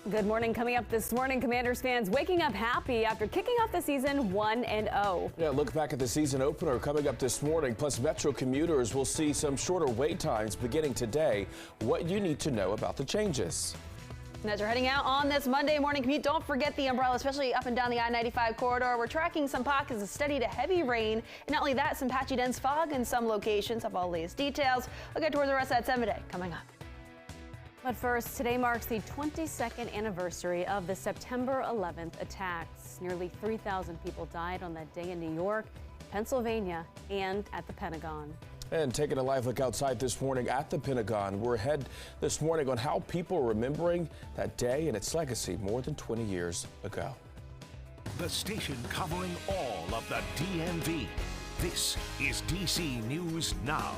Good morning. Coming up this morning, Commanders fans waking up happy after kicking off the season 1-0. Yeah, look back at the season opener coming up this morning. Plus, Metro commuters will see some shorter wait times beginning today. What you need to know about the changes. And as you're heading out on this Monday morning commute, don't forget the umbrella, especially up and down the I-95 corridor. We're tracking some pockets of steady to heavy rain. And not only that, some patchy dense fog in some locations. Have all the latest details. We'll get towards the rest of that 7 day coming up. But first, today marks the 22nd anniversary of the September 11th attacks. Nearly 3,000 people died on that day in New York, Pennsylvania, and at the Pentagon. And taking a live look outside this morning at the Pentagon, we're ahead this morning on how people are remembering that day and its legacy more than 20 years ago. The station covering all of the DMV. This is DC News Now.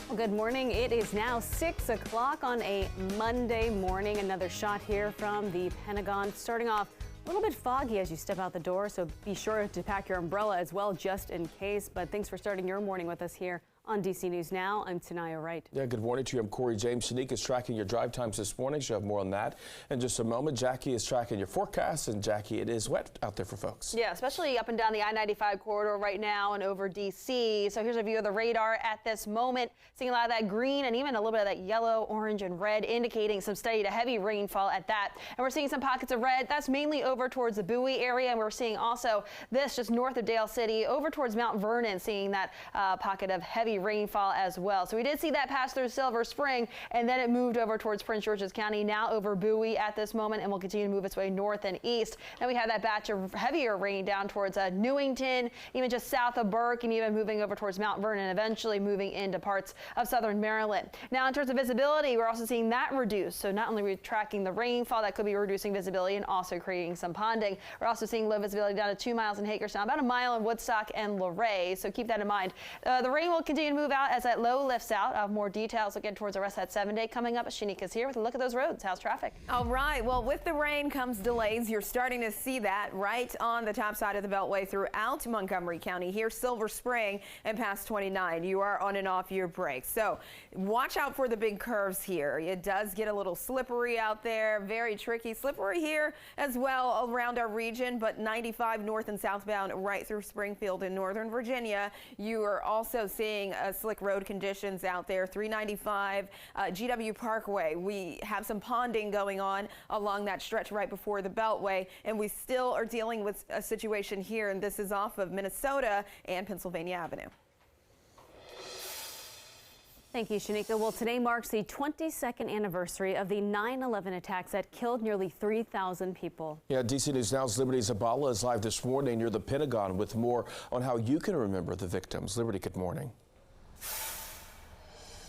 Well, good morning. It is now 6 o'clock on a Monday morning. Another shot here from the Pentagon. Starting off a little bit foggy as you step out the door, so be sure to pack your umbrella as well, just in case. But thanks for starting your morning with us here on DC News Now. I'm Tanaya Wright. Yeah, good morning to you. I'm Corey James. Shanique is tracking your drive times this morning. She'll have more on that in just a moment. Jackie is tracking your forecast. And Jackie, it is wet out there for folks. Yeah, especially up and down the I-95 corridor right now and over DC. So here's a view of the radar at this moment. Seeing a lot of that green and even a little bit of that yellow, orange, and red, indicating some steady to heavy rainfall at that. And we're seeing some pockets of red. That's mainly over towards the Bowie area. And we're seeing also this just north of Dale City, over towards Mount Vernon, seeing that pocket of heavy rainfall as well. So we did see that pass through Silver Spring, and then it moved over towards Prince George's County, now over Bowie at this moment, and will continue to move its way north and east. And we have that batch of heavier rain down towards Newington, even just south of Burke, and even moving over towards Mount Vernon, eventually moving into parts of southern Maryland. Now, in terms of visibility, we're also seeing that reduce. So not only are we tracking the rainfall, that could be reducing visibility and also creating some ponding. We're also seeing low visibility down to 2 miles in Hagerstown, about a mile in Woodstock and Luray. So keep that in mind. The rain will continue to move out as that low lifts out. I'll have more details again towards the rest of that 7 day coming up. Shanique is here with a look at those roads. How's traffic? All right. Well, with the rain comes delays. You're starting to see that right on the top side of the Beltway throughout Montgomery County. Here, Silver Spring and past 29. You are on and off your brakes. So watch out for the big curves here. It does get a little slippery out there. Very tricky. Slippery here as well around our region, but 95 north and southbound right through Springfield in Northern Virginia. You are also seeing slick road conditions out there. 395 GW Parkway. We have some ponding going on along that stretch right before the Beltway, and we still are dealing with a situation here, and this is off of Minnesota and Pennsylvania Avenue. Thank you, Shanika. Well, today marks the 22nd anniversary of the 9/11 attacks that killed nearly 3,000 people. Yeah, DC News Now's Liberty Zabala is live this morning near the Pentagon with more on how you can remember the victims. Liberty, good morning.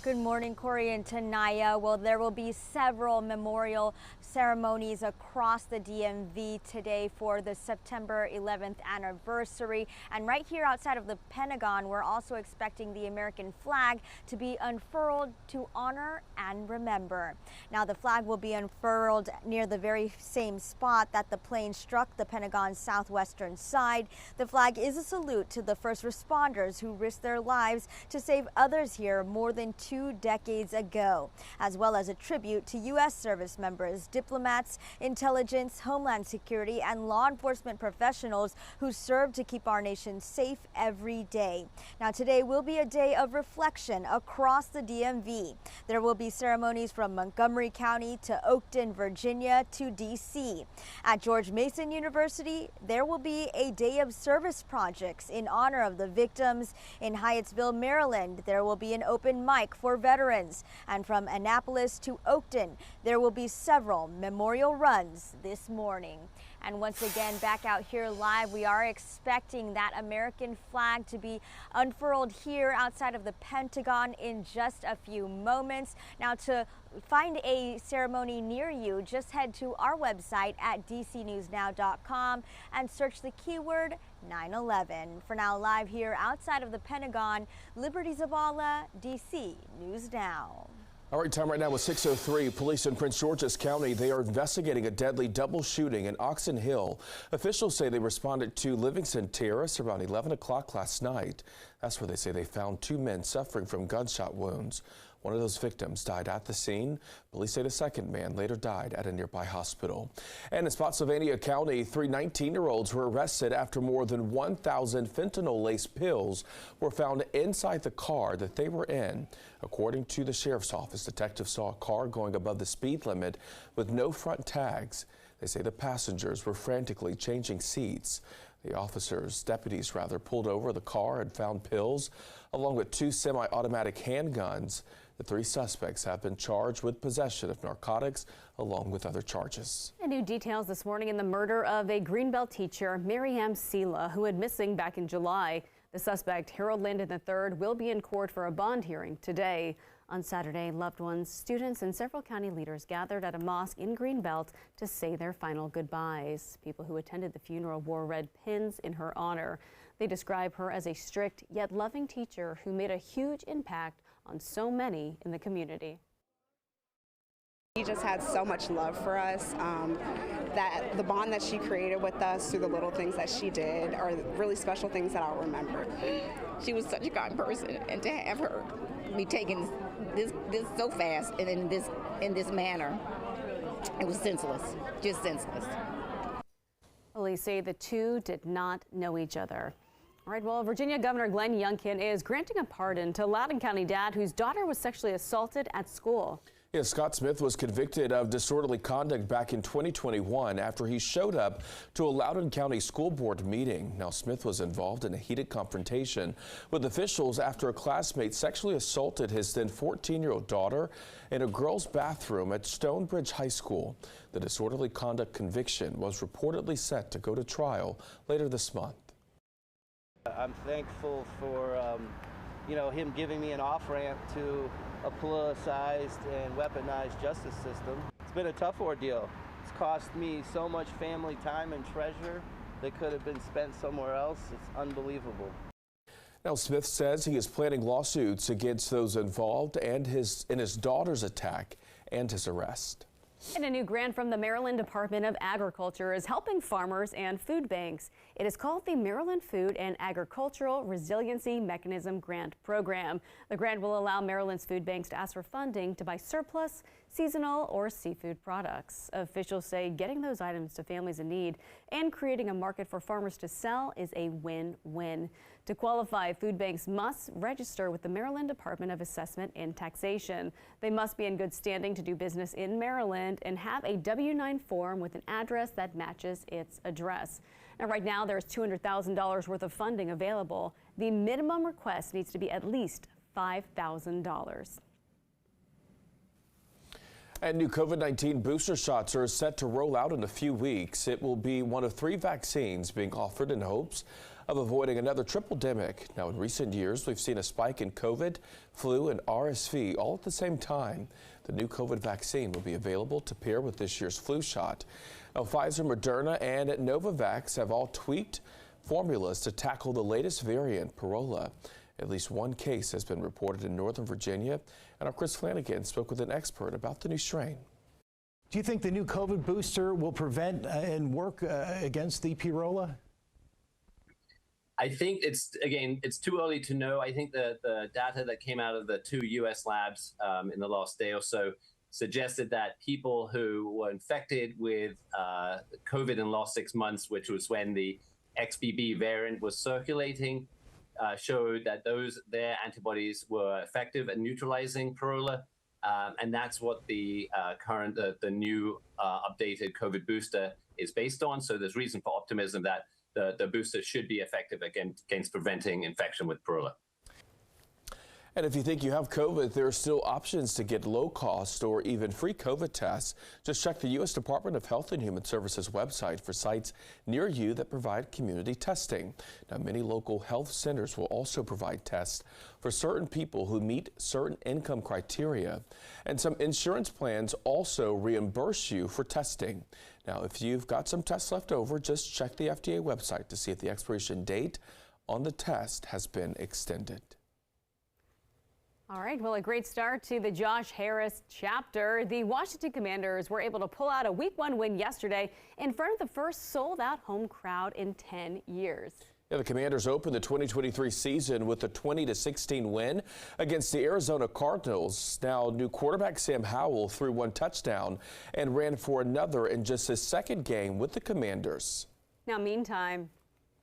Good morning, Corey and Tanaya. Well, there will be several memorial ceremonies across the DMV today for the September 11th anniversary. And right here outside of the Pentagon, we're also expecting the American flag to be unfurled to honor and remember. Now, the flag will be unfurled near the very same spot that the plane struck the Pentagon's southwestern side. The flag is a salute to the first responders who risked their lives to save others here more than 2 decades ago, as well as a tribute to U.S. service members, diplomats, intelligence, homeland security, and law enforcement professionals who serve to keep our nation safe every day. Now, today will be a day of reflection across the DMV. There will be ceremonies from Montgomery County to Oakton, Virginia to D.C. At George Mason University, there will be a day of service projects in honor of the victims. In Hyattsville, Maryland, there will be an open mic for veterans. And from Annapolis to Oakton, there will be several memorial runs this morning. And once again, back out here live, we are expecting that American flag to be unfurled here outside of the Pentagon in just a few moments. Now, to find a ceremony near you, just head to our website at dcnewsnow.com and search the keyword 9/11. For now, live here outside of the Pentagon, Liberty Zabala, DC News Now. All right, time right now is 6:03. Police in Prince George's County, they are investigating a deadly double shooting in Oxon Hill. Officials say they responded to Livingston Terrace around 11 o'clock last night. That's where they say they found 2 men suffering from gunshot wounds. One of those victims died at the scene. Police say the second man later died at a nearby hospital. And in Spotsylvania County, 3 19-year-olds were arrested after more than 1,000 fentanyl-laced pills were found inside the car that they were in. According to the sheriff's office, detectives saw a car going above the speed limit with no front tags. They say the passengers were frantically changing seats. The deputies pulled over the car and found pills along with 2 semi-automatic handguns. The 3 suspects have been charged with possession of narcotics along with other charges. And new details this morning in the murder of a Greenbelt teacher, Miriam Sela, who went missing back in July. The suspect, Harold Landon III, will be in court for a bond hearing today. On Saturday, loved ones, students, and several county leaders gathered at a mosque in Greenbelt to say their final goodbyes. People who attended the funeral wore red pins in her honor. They describe her as a strict yet loving teacher who made a huge impact on so many in the community. She just had so much love for us. That the bond that she created with us through the little things that she did are really special things that I'll remember. She was such a kind person, and to have her be taken this so fast and in this manner, it was senseless, just senseless. Police say the two did not know each other. All right, well, Virginia Governor Glenn Youngkin is granting a pardon to Loudoun County dad whose daughter was sexually assaulted at school. Yeah, Scott Smith was convicted of disorderly conduct back in 2021 after he showed up to a Loudoun County School Board meeting. Now, Smith was involved in a heated confrontation with officials after a classmate sexually assaulted his then 14-year-old daughter in a girls' bathroom at Stonebridge High School. The disorderly conduct conviction was reportedly set to go to trial later this month. I'm thankful for him giving me an off-ramp to a politicized and weaponized justice system. It's been a tough ordeal. It's cost me so much family time and treasure that could have been spent somewhere else. It's unbelievable. Now, Smith says he is planning lawsuits against those involved and in his daughter's attack and his arrest. And a new grant from the Maryland Department of Agriculture is helping farmers and food banks. It is called the Maryland Food and Agricultural Resiliency Mechanism Grant Program. The grant will allow Maryland's food banks to ask for funding to buy surplus, seasonal, or seafood products. Officials say getting those items to families in need and creating a market for farmers to sell is a win-win. To qualify, food banks must register with the Maryland Department of Assessment and Taxation. They must be in good standing to do business in Maryland and have a W-9 form with an address that matches its address. Now, right now, there's $200,000 worth of funding available. The minimum request needs to be at least $5,000. And new COVID-19 booster shots are set to roll out in a few weeks. It will be one of 3 vaccines being offered in hopes of avoiding another triple-demic. Now, in recent years, we've seen a spike in COVID, flu, and RSV all at the same time. The new COVID vaccine will be available to pair with this year's flu shot. Now, Pfizer, Moderna, and Novavax have all tweaked formulas to tackle the latest variant, Parola. At least 1 case has been reported in Northern Virginia, and our Chris Flanagan spoke with an expert about the new strain. Do you think the new COVID booster will prevent and work against the Parola? I think it's too early to know. I think the data that came out of the 2 U.S. labs in the last day or so suggested that people who were infected with COVID in the last 6 months, which was when the XBB variant was circulating, showed that their antibodies were effective at neutralizing Parola, and that's what the new updated COVID booster is based on. So there's reason for optimism that the booster should be effective against preventing infection with Parola. And if you think you have COVID, there are still options to get low-cost or even free COVID tests. Just check the U.S. Department of Health and Human Services website for sites near you that provide community testing. Now, many local health centers will also provide tests for certain people who meet certain income criteria. And some insurance plans also reimburse you for testing. Now, if you've got some tests left over, just check the FDA website to see if the expiration date on the test has been extended. All right, well, a great start to the Josh Harris chapter. The Washington Commanders were able to pull out a Week 1 win yesterday in front of the first sold-out home crowd in 10 years. Yeah, the Commanders opened the 2023 season with a 20-16 win against the Arizona Cardinals. Now, new quarterback Sam Howell threw one touchdown and ran for another in just his second game with the Commanders. Now, meantime,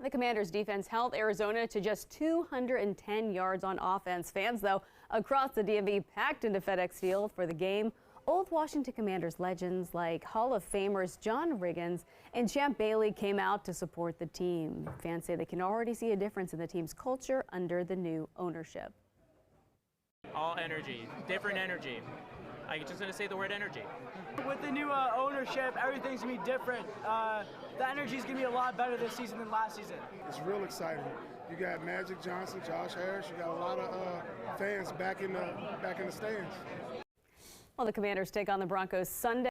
the Commanders defense held Arizona to just 210 yards on offense. Fans, though, across the DMV packed into FedEx Field for the game. Old Washington Commanders legends like Hall of Famers John Riggins and Champ Bailey came out to support the team. Fans say they can already see a difference in the team's culture under the new ownership. All energy, different energy. I'm just going to say the word energy. With the new ownership, everything's going to be different. The energy is going to be a lot better this season than last season. It's real exciting. You got Magic Johnson, Josh Harris. You got a lot of fans back in the stands. Well, the Commanders take on the Broncos Sunday.